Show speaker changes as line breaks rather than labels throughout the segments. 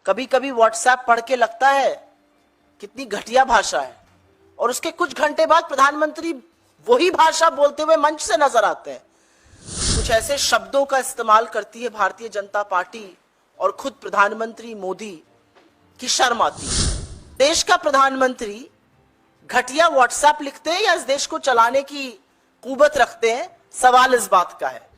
कभी कभी व्हाट्सएप पढ़ के लगता है कितनी घटिया भाषा है, और उसके कुछ घंटे बाद प्रधानमंत्री वही भाषा बोलते हुए मंच से नजर आते हैं। कुछ ऐसे शब्दों का इस्तेमाल करती है भारतीय जनता पार्टी और खुद प्रधानमंत्री मोदी की शर्म आती है। देश का प्रधानमंत्री घटिया व्हाट्सएप लिखते हैं या इस देश को चलाने की कुवत रखते हैं, सवाल इस बात का है।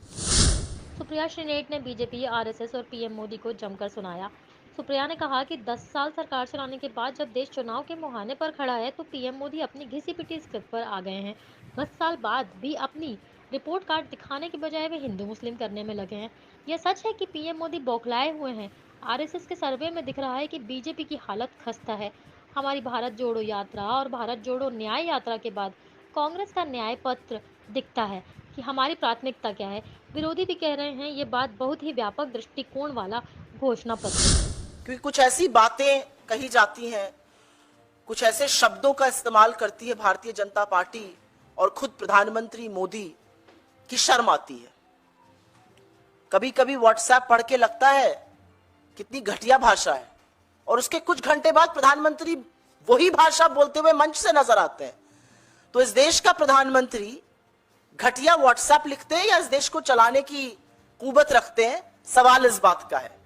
सुप्रिया श्रीनेट ने बीजेपी, आरएसएस और पीएम मोदी को जमकर सुनाया। सुप्रिया ने कहा कि 10 साल सरकार चलाने के बाद जब देश चुनाव के मुहाने पर खड़ा है तो पीएम मोदी अपनी घिसी पिटी स्क्रिप्ट पर आ गए हैं। 10 साल बाद भी अपनी रिपोर्ट कार्ड दिखाने के बजाय वे हिंदू मुस्लिम करने में लगे हैं। यह सच है कि पीएम मोदी बौखलाए हुए हैं। आरएसएस के सर्वे में दिख रहा है कि बीजेपी की हालत खस्ता है। हमारी भारत जोड़ो यात्रा और भारत जोड़ो न्याय यात्रा के बाद कांग्रेस का न्याय पत्र दिखता है कि हमारी प्राथमिकता क्या है। विरोधी भी कह रहे हैं ये बात बहुत ही व्यापक दृष्टिकोण वाला घोषणा पत्र,
क्योंकि कुछ ऐसी बातें कही जाती हैं, कुछ ऐसे शब्दों का इस्तेमाल करती है भारतीय जनता पार्टी और खुद प्रधानमंत्री मोदी की शर्म आती है। कभी कभी व्हाट्सएप पढ़ के लगता है कितनी घटिया भाषा है, और उसके कुछ घंटे बाद प्रधानमंत्री वही भाषा बोलते हुए मंच से नजर आते हैं। तो इस देश का प्रधानमंत्री घटिया व्हाट्सएप लिखते हैं या इस देश को चलाने की कुवत रखते हैं, सवाल इस बात का है।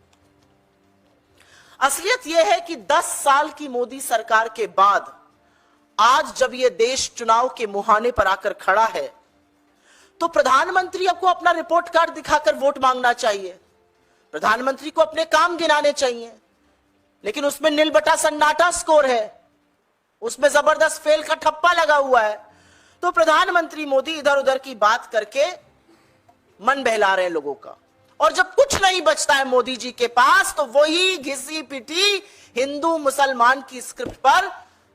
असलियत यह है कि 10 साल की मोदी सरकार के बाद आज जब यह देश चुनाव के मुहाने पर आकर खड़ा है तो प्रधानमंत्री को अपना रिपोर्ट कार्ड दिखाकर वोट मांगना चाहिए, प्रधानमंत्री को अपने काम गिनाने चाहिए, लेकिन उसमें नील बटा सन्नाटा स्कोर है, उसमें जबरदस्त फेल का ठप्पा लगा हुआ है। तो प्रधानमंत्री मोदी इधर उधर की बात करके मन बहला रहे हैं लोगों का, और जब कुछ नहीं बचता है मोदी जी के पास तो वही घिसी पिटी हिंदू मुसलमान की स्क्रिप्ट पर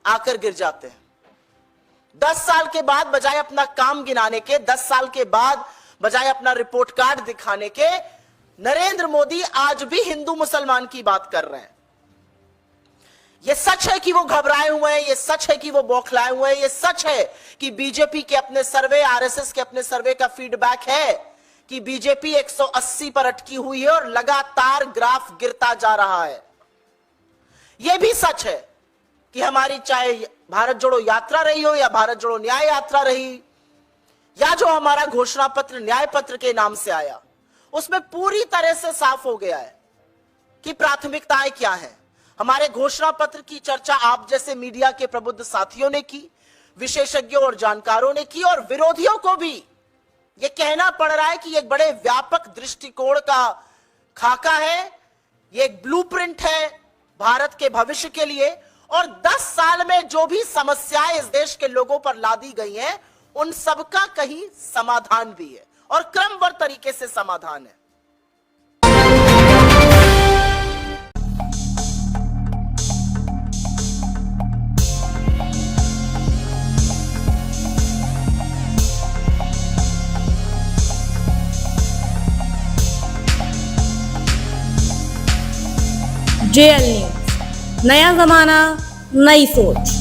आकर गिर जाते हैं। 10 साल के बाद बजाय अपना काम गिनाने के, 10 साल के बाद बजाय अपना रिपोर्ट कार्ड दिखाने के, नरेंद्र मोदी आज भी हिंदू मुसलमान की बात कर रहे हैं। यह सच है कि वो घबराए हुए हैं, यह सच है कि वो बौखलाए हुए हैं, यह सच है कि बीजेपी के अपने सर्वे, आरएसएस के अपने सर्वे का फीडबैक है कि बीजेपी 180 पर अटकी हुई है और लगातार ग्राफ गिरता जा रहा है। यह भी सच है कि हमारी चाहे भारत जोड़ो यात्रा रही हो या भारत जोड़ो न्याय यात्रा रही, या जो हमारा घोषणा पत्र न्याय पत्र के नाम से आया, उसमें पूरी तरह से साफ हो गया है कि प्राथमिकताएं क्या हैं। हमारे घोषणा पत्र की चर्चा आप जैसे मीडिया के प्रबुद्ध साथियों ने की, विशेषज्ञों और जानकारों ने की, और विरोधियों को भी यह कहना पड़ रहा है कि एक बड़े व्यापक दृष्टिकोण का खाका है, यह एक ब्लूप्रिंट है भारत के भविष्य के लिए, और 10 साल में जो भी समस्याएं इस देश के लोगों पर लादी गई हैं, उन सबका कहीं समाधान भी है और क्रमबद्ध तरीके से समाधान है।
JL न्यूज़, नया जमाना, नई सोच।